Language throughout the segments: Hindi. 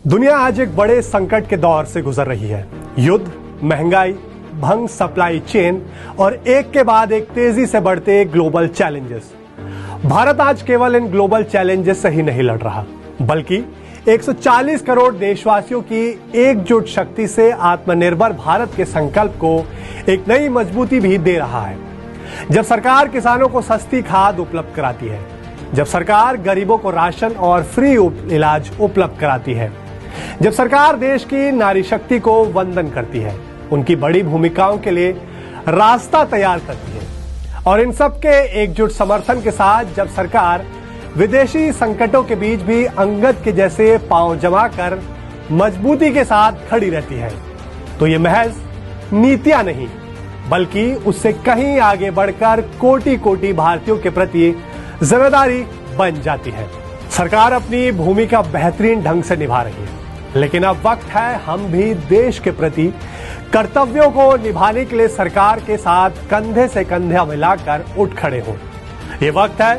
दुनिया आज एक बड़े संकट के दौर से गुजर रही है। युद्ध, महंगाई, भंग सप्लाई चेन और एक के बाद एक तेजी से बढ़ते ग्लोबल चैलेंजेस। भारत आज केवल इन ग्लोबल चैलेंजेस से ही नहीं लड़ रहा, बल्कि 140 करोड़ देशवासियों की एकजुट शक्ति से आत्मनिर्भर भारत के संकल्प को एक नई मजबूती भी दे रहा है। जब सरकार किसानों को सस्ती खाद उपलब्ध कराती है, जब सरकार गरीबों को राशन और फ्री इलाज उपलब्ध कराती है, जब सरकार देश की नारी शक्ति को वंदन करती है, उनकी बड़ी भूमिकाओं के लिए रास्ता तैयार करती है, और इन सब के एकजुट समर्थन के साथ जब सरकार विदेशी संकटों के बीच भी अंगद के जैसे पांव जमा कर मजबूती के साथ खड़ी रहती है, तो ये महज नीतियां नहीं, बल्कि उससे कहीं आगे बढ़कर कोटि कोटि भारतीयों के प्रति जिम्मेदारी बन जाती है। सरकार अपनी भूमिका बेहतरीन ढंग से निभा रही है, लेकिन अब वक्त है हम भी देश के प्रति कर्तव्यों को निभाने के लिए सरकार के साथ कंधे से कंधे मिलाकर उठ खड़े हों। ये वक्त है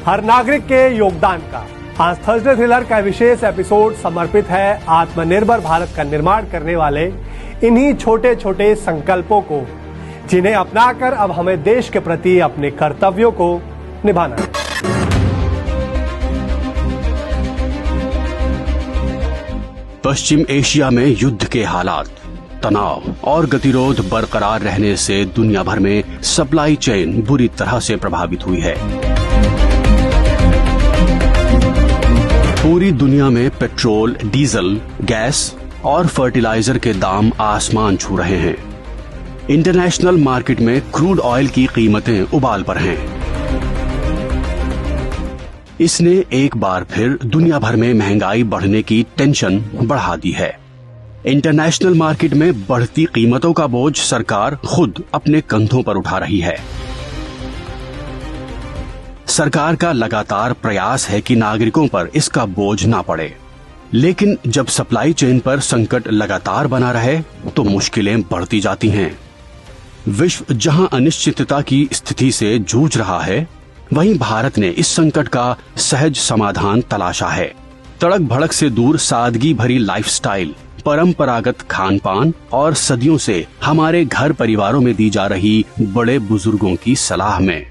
हर नागरिक के योगदान का। आज थर्सडे थ्रिलर का विशेष एपिसोड समर्पित है आत्मनिर्भर भारत का निर्माण करने वाले इन्हीं छोटे छोटे संकल्पों को, जिन्हें अपनाकर अब हमें देश के प्रति अपने कर्तव्यों को निभाना है। पश्चिम एशिया में युद्ध के हालात, तनाव और गतिरोध बरकरार रहने से दुनिया भर में सप्लाई चेन बुरी तरह से प्रभावित हुई है। पूरी दुनिया में पेट्रोल, डीजल, गैस और फर्टिलाइजर के दाम आसमान छू रहे हैं। इंटरनेशनल मार्केट में क्रूड ऑयल की कीमतें उबाल पर हैं। इसने एक बार फिर दुनिया भर में महंगाई बढ़ने की टेंशन बढ़ा दी है। इंटरनेशनल मार्केट में बढ़ती कीमतों का बोझ सरकार खुद अपने कंधों पर उठा रही है। सरकार का लगातार प्रयास है कि नागरिकों पर इसका बोझ ना पड़े, लेकिन जब सप्लाई चेन पर संकट लगातार बना रहे तो मुश्किलें बढ़ती जाती हैं। विश्व जहां अनिश्चितता की स्थिति से जूझ रहा है, वहीं भारत ने इस संकट का सहज समाधान तलाशा है। तड़क भड़क से दूर सादगी भरी लाइफस्टाइल, परंपरागत खान पान और सदियों से हमारे घर परिवारों में दी जा रही बड़े बुजुर्गों की सलाह में।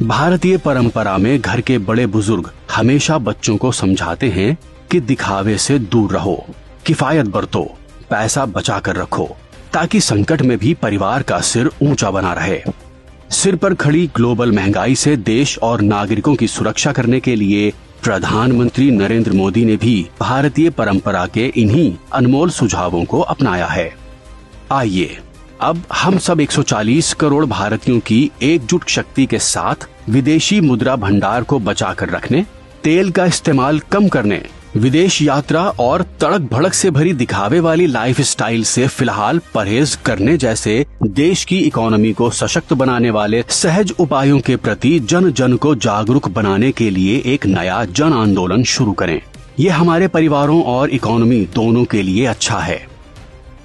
भारतीय परंपरा में घर के बड़े बुजुर्ग हमेशा बच्चों को समझाते हैं कि दिखावे से दूर रहो, किफायत बरतो, पैसा बचा कर रखो, ताकि संकट में भी परिवार का सिर ऊंचा बना रहे। सिर पर खड़ी ग्लोबल महंगाई से देश और नागरिकों की सुरक्षा करने के लिए प्रधानमंत्री नरेंद्र मोदी ने भी भारतीय परंपरा के इन्हीं अनमोल सुझावों को अपनाया है। आइए अब हम सब 140 करोड़ भारतीयों की एकजुट शक्ति के साथ विदेशी मुद्रा भंडार को बचाकर रखने, तेल का इस्तेमाल कम करने, विदेश यात्रा और तड़क भड़क से भरी दिखावे वाली लाइफस्टाइल से फिलहाल परहेज करने जैसे देश की इकोनॉमी को सशक्त बनाने वाले सहज उपायों के प्रति जन जन को जागरूक बनाने के लिए एक नया जन आंदोलन शुरू करें। ये हमारे परिवारों और इकोनॉमी दोनों के लिए अच्छा है।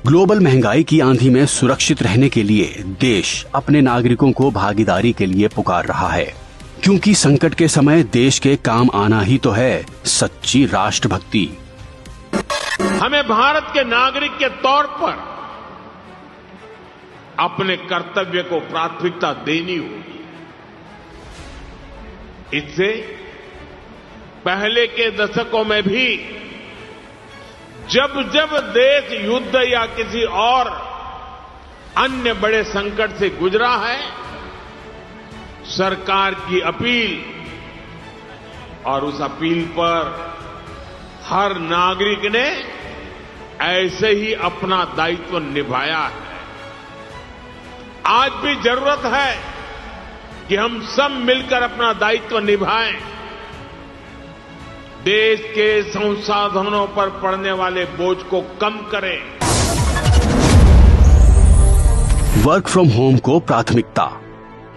ग्लोबल महंगाई की आंधी में सुरक्षित रहने के लिए देश अपने नागरिकों को भागीदारी के लिए पुकार रहा है, क्योंकि संकट के समय देश के काम आना ही तो है सच्ची राष्ट्रभक्ति। हमें भारत के नागरिक के तौर पर अपने कर्तव्य को प्राथमिकता देनी होगी। इससे पहले के दशकों में भी जब जब देश युद्ध या किसी और अन्य बड़े संकट से गुजरा है, सरकार की अपील और उस अपील पर हर नागरिक ने ऐसे ही अपना दायित्व निभाया है। आज भी जरूरत है कि हम सब मिलकर अपना दायित्व निभाएं, देश के संसाधनों पर पड़ने वाले बोझ को कम करें। वर्क फ्रॉम होम को प्राथमिकता।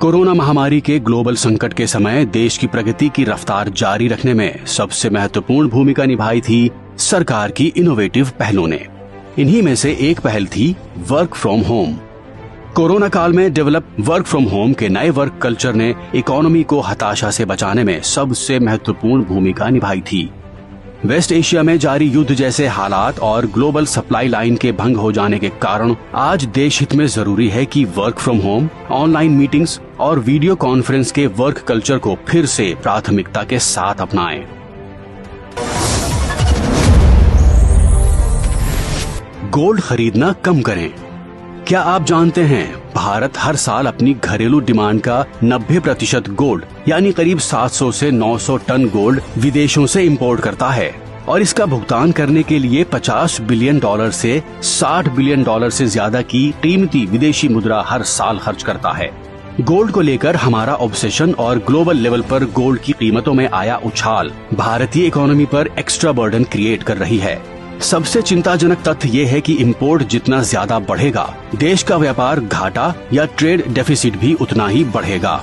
कोरोना महामारी के ग्लोबल संकट के समय देश की प्रगति की रफ्तार जारी रखने में सबसे महत्वपूर्ण भूमिका निभाई थी सरकार की इनोवेटिव पहलों ने। इन्हीं में से एक पहल थी वर्क फ्रॉम होम। कोरोना काल में डेवलप वर्क फ्रॉम होम के नए वर्क कल्चर ने इकोनॉमी को हताशा से बचाने में सबसे महत्वपूर्ण भूमिका निभाई थी। वेस्ट एशिया में जारी युद्ध जैसे हालात और ग्लोबल सप्लाई लाइन के भंग हो जाने के कारण आज देश हित में जरूरी है कि work from home, online meetings और वीडियो कॉन्फ्रेंस के वर्क कल्चर को फिर से प्राथमिकता के साथ अपनाएं। गोल्ड खरीदना कम करें। क्या आप जानते हैं भारत हर साल अपनी घरेलू डिमांड का 90% गोल्ड यानी करीब 700 से 900 टन गोल्ड विदेशों से इंपोर्ट करता है और इसका भुगतान करने के लिए $50 बिलियन से $60 बिलियन से ज्यादा की कीमती विदेशी मुद्रा हर साल खर्च करता है। गोल्ड को लेकर हमारा ऑब्सेशन और ग्लोबल लेवल पर गोल्ड की कीमतों में आया उछाल भारतीय इकोनॉमी पर एक्स्ट्रा बर्डन क्रिएट कर रही है। सबसे चिंताजनक तथ्य ये है कि इंपोर्ट जितना ज्यादा बढ़ेगा, देश का व्यापार घाटा या ट्रेड डेफिसिट भी उतना ही बढ़ेगा।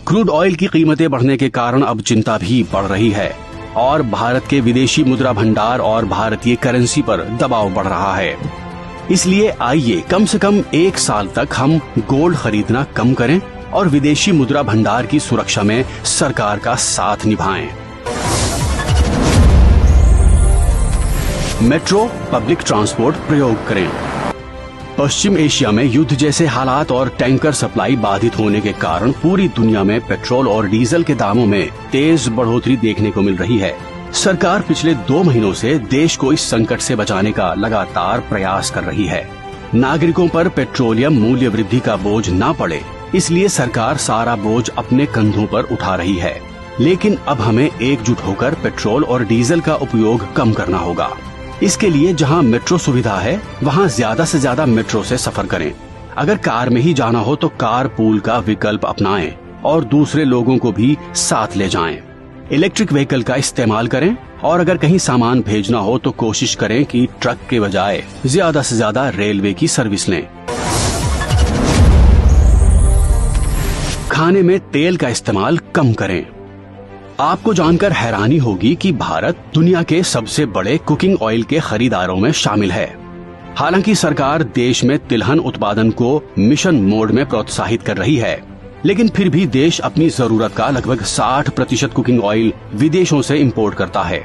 क्रूड ऑयल की कीमतें बढ़ने के कारण अब चिंता भी बढ़ रही है और भारत के विदेशी मुद्रा भंडार और भारतीय करेंसी पर दबाव बढ़ रहा है। इसलिए आइए कम से कम 1 साल तक हम गोल्ड खरीदना कम करें और विदेशी मुद्रा भंडार की सुरक्षा में सरकार का साथ निभाएं। मेट्रो पब्लिक ट्रांसपोर्ट प्रयोग करें। पश्चिम एशिया में युद्ध जैसे हालात और टैंकर सप्लाई बाधित होने के कारण पूरी दुनिया में पेट्रोल और डीजल के दामों में तेज बढ़ोतरी देखने को मिल रही है। सरकार पिछले 2 महीनों से देश को इस संकट से बचाने का लगातार प्रयास कर रही है। नागरिकों पर पेट्रोलियम मूल्य वृद्धि का बोझ न पड़े, इसलिए सरकार सारा बोझ अपने कंधों पर उठा रही है। लेकिन अब हमें एकजुट होकर पेट्रोल और डीजल का उपयोग कम करना होगा। इसके लिए जहां मेट्रो सुविधा है वहां ज्यादा से ज्यादा मेट्रो से सफर करें। अगर कार में ही जाना हो तो कार पूल का विकल्प अपनाएं और दूसरे लोगों को भी साथ ले जाएं। इलेक्ट्रिक व्हीकल का इस्तेमाल करें और अगर कहीं सामान भेजना हो तो कोशिश करें कि ट्रक के बजाय ज्यादा से ज्यादा रेलवे की सर्विस लें। खाने में तेल का इस्तेमाल कम करें। आपको जानकर हैरानी होगी कि भारत दुनिया के सबसे बड़े कुकिंग ऑयल के खरीदारों में शामिल है। हालांकि सरकार देश में तिलहन उत्पादन को मिशन मोड में प्रोत्साहित कर रही है, लेकिन फिर भी देश अपनी जरूरत का लगभग 60% कुकिंग ऑयल विदेशों से इंपोर्ट करता है।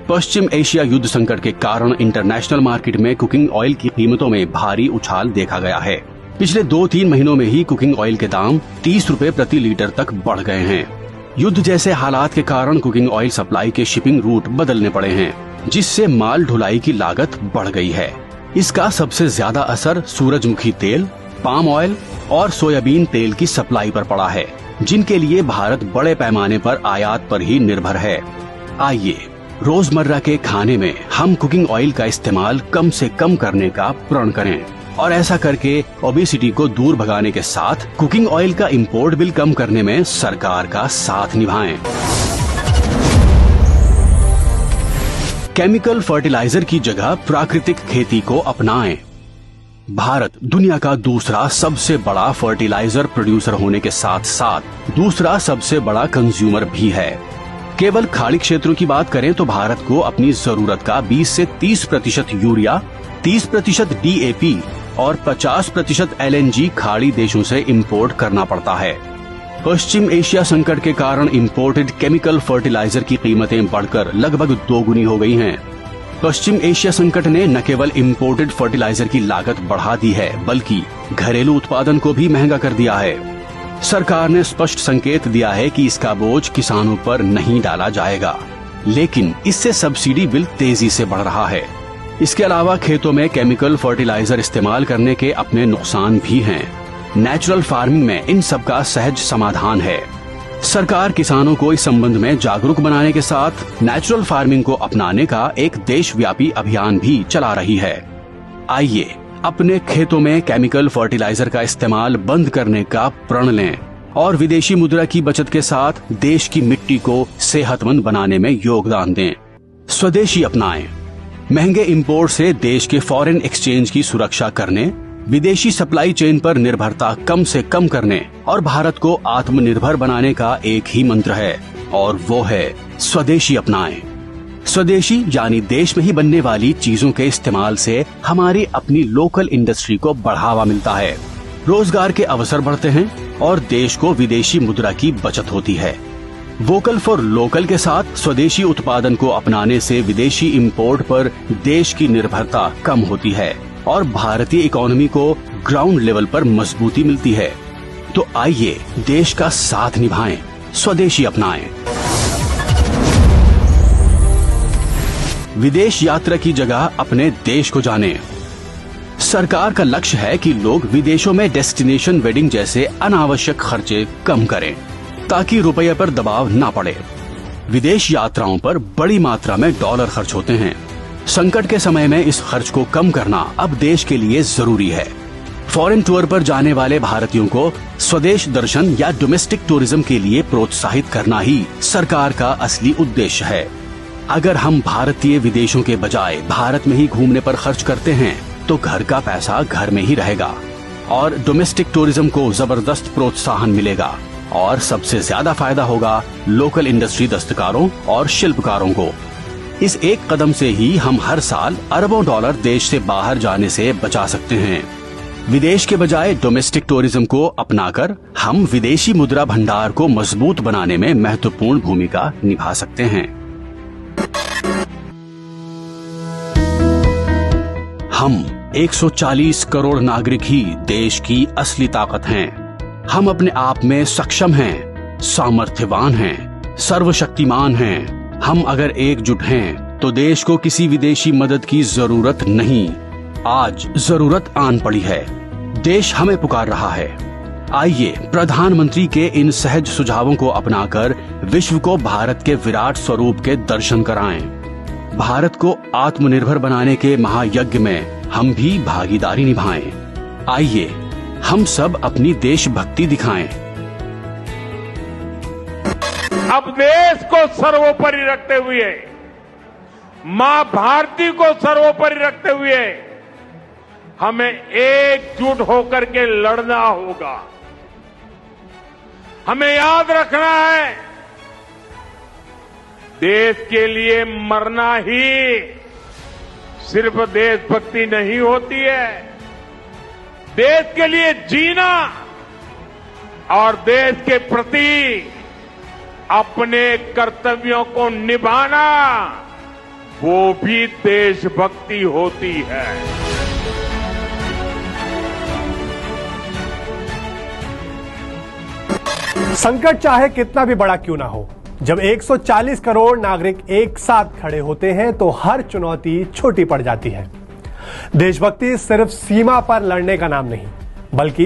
पश्चिम एशिया युद्ध संकट के कारण इंटरनेशनल मार्केट में कुकिंग ऑयल की कीमतों में भारी उछाल देखा गया है। पिछले 2-3 महीनों में ही कुकिंग ऑयल के दाम 30 रुपए प्रति लीटर तक बढ़ गए हैं। युद्ध जैसे हालात के कारण कुकिंग ऑयल सप्लाई के शिपिंग रूट बदलने पड़े हैं, जिससे माल ढुलाई की लागत बढ़ गई है। इसका सबसे ज्यादा असर सूरजमुखी तेल, पाम ऑयल और सोयाबीन तेल की सप्लाई पर पड़ा है, जिनके लिए भारत बड़े पैमाने पर आयात पर ही निर्भर है। आइए रोजमर्रा के खाने में हम कुकिंग ऑयल का इस्तेमाल कम से कम करने का प्रण करें और ऐसा करके ओबेसिटी को दूर भगाने के साथ कुकिंग ऑयल का इंपोर्ट बिल कम करने में सरकार का साथ निभाएं। केमिकल फर्टिलाइजर की जगह प्राकृतिक खेती को अपनाएं। भारत दुनिया का दूसरा सबसे बड़ा फर्टिलाइजर प्रोड्यूसर होने के साथ साथ दूसरा सबसे बड़ा कंज्यूमर भी है। केवल खाड़ी क्षेत्रों की बात करें तो भारत को अपनी जरूरत का 20 से 30% यूरिया, 30% DAP और 50% LNG खाड़ी देशों से इंपोर्ट करना पड़ता है। पश्चिम एशिया संकट के कारण इंपोर्टेड केमिकल फर्टिलाइजर की कीमतें बढ़कर लगभग 2 गुनी हो गई हैं। पश्चिम एशिया संकट ने न केवल इंपोर्टेड फर्टिलाइजर की लागत बढ़ा दी है, बल्कि घरेलू उत्पादन को भी महंगा कर दिया है। सरकार ने स्पष्ट संकेत दिया है कि इसका बोझ किसानों पर नहीं डाला जाएगा, लेकिन इससे सब्सिडी बिल तेजी से बढ़ रहा है। इसके अलावा खेतों में केमिकल फर्टिलाइजर इस्तेमाल करने के अपने नुकसान भी हैं। नेचुरल फार्मिंग में इन सब का सहज समाधान है। सरकार किसानों को इस संबंध में जागरूक बनाने के साथ नेचुरल फार्मिंग को अपनाने का एक देशव्यापी अभियान भी चला रही है। आइए अपने खेतों में केमिकल फर्टिलाइजर का इस्तेमाल बंद करने का प्रण लें और विदेशी मुद्रा की बचत के साथ देश की मिट्टी को सेहतमंद बनाने में योगदान दें। स्वदेशी अपनाएं। महंगे इंपोर्ट से देश के फॉरेन एक्सचेंज की सुरक्षा करने, विदेशी सप्लाई चेन पर निर्भरता कम से कम करने और भारत को आत्मनिर्भर बनाने का एक ही मंत्र है और वो है स्वदेशी अपनाएं। स्वदेशी यानी देश में ही बनने वाली चीजों के इस्तेमाल से हमारी अपनी लोकल इंडस्ट्री को बढ़ावा मिलता है, रोजगार के अवसर बढ़ते हैं और देश को विदेशी मुद्रा की बचत होती है। वोकल फॉर लोकल के साथ स्वदेशी उत्पादन को अपनाने से विदेशी इंपोर्ट पर देश की निर्भरता कम होती है और भारतीय इकोनॉमी को ग्राउंड लेवल पर मजबूती मिलती है। तो आइए देश का साथ निभाएं, स्वदेशी अपनाएं। विदेश यात्रा की जगह अपने देश को जानें। सरकार का लक्ष्य है कि लोग विदेशों में डेस्टिनेशन वेडिंग जैसे अनावश्यक खर्चे कम करें ताकि रुपये पर दबाव ना पड़े। विदेश यात्राओं पर बड़ी मात्रा में डॉलर खर्च होते हैं। संकट के समय में इस खर्च को कम करना अब देश के लिए जरूरी है। फॉरेन टूर पर जाने वाले भारतीयों को स्वदेश दर्शन या डोमेस्टिक टूरिज्म के लिए प्रोत्साहित करना ही सरकार का असली उद्देश्य है। अगर हम भारतीय विदेशों के बजाय भारत में ही घूमने पर खर्च करते हैं तो घर का पैसा घर में ही रहेगा और डोमेस्टिक टूरिज्म को जबरदस्त प्रोत्साहन मिलेगा और सबसे ज्यादा फायदा होगा लोकल इंडस्ट्री दस्तकारों और शिल्पकारों को। इस एक कदम से ही हम हर साल अरबों डॉलर देश से बाहर जाने से बचा सकते हैं। विदेश के बजाय डोमेस्टिक टूरिज्म को अपनाकर हम विदेशी मुद्रा भंडार को मजबूत बनाने में महत्वपूर्ण भूमिका निभा सकते हैं। हम 140 करोड़ नागरिक ही देश की असली ताकत हैं। हम अपने आप में सक्षम हैं, सामर्थ्यवान हैं, सर्वशक्तिमान हैं। हम अगर एकजुट हैं तो देश को किसी विदेशी मदद की जरूरत नहीं। आज जरूरत आन पड़ी है। देश हमें पुकार रहा है। आइए प्रधानमंत्री के इन सहज सुझावों को अपनाकर विश्व को भारत के विराट स्वरूप के दर्शन कराएं। भारत को आत्मनिर्भर बनाने के महायज्ञ में हम भी भागीदारी निभाएं। आइए हम सब अपनी देशभक्ति दिखाएं। अब देश को सर्वोपरि रखते हुए, मां भारती को सर्वोपरि रखते हुए हमें एकजुट होकर के लड़ना होगा। हमें याद रखना है, देश के लिए मरना ही सिर्फ देशभक्ति नहीं होती है। देश के लिए जीना और देश के प्रति अपने कर्तव्यों को निभाना, वो भी देशभक्ति होती है। संकट चाहे कितना भी बड़ा क्यों ना हो, जब 140 करोड़ नागरिक एक साथ खड़े होते हैं तो हर चुनौती छोटी पड़ जाती है। देशभक्ति सिर्फ सीमा पर लड़ने का नाम नहीं, बल्कि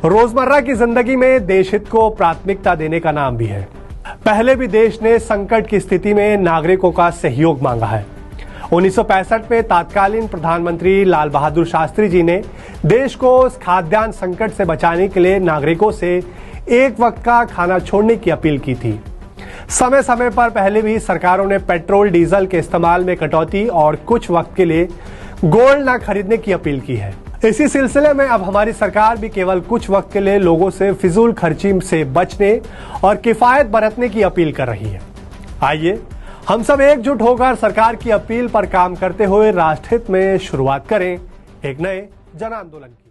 रोजमर्रा की जिंदगी में देश हित को प्राथमिकता देने का नाम भी है। पहले भी देश ने संकट की स्थिति में नागरिकों का सहयोग मांगा है। 1965 में तत्कालीन प्रधानमंत्री लाल बहादुर शास्त्री जी ने देश को उस खाद्यान्न संकट से बचाने के लिए नागरिकों से एक वक्त का खाना छोड़ने की अपील की थी। समय समय पर पहले भी सरकारों ने पेट्रोल डीजल के इस्तेमाल में कटौती और कुछ वक्त के लिए गोल्ड न खरीदने की अपील की है। इसी सिलसिले में अब हमारी सरकार भी केवल कुछ वक्त के लिए लोगों से फिजूल खर्ची से बचने और किफायत बरतने की अपील कर रही है। आइए हम सब एकजुट होकर सरकार की अपील पर काम करते हुए राष्ट्रहित में शुरुआत करें एक नए जन आंदोलन की।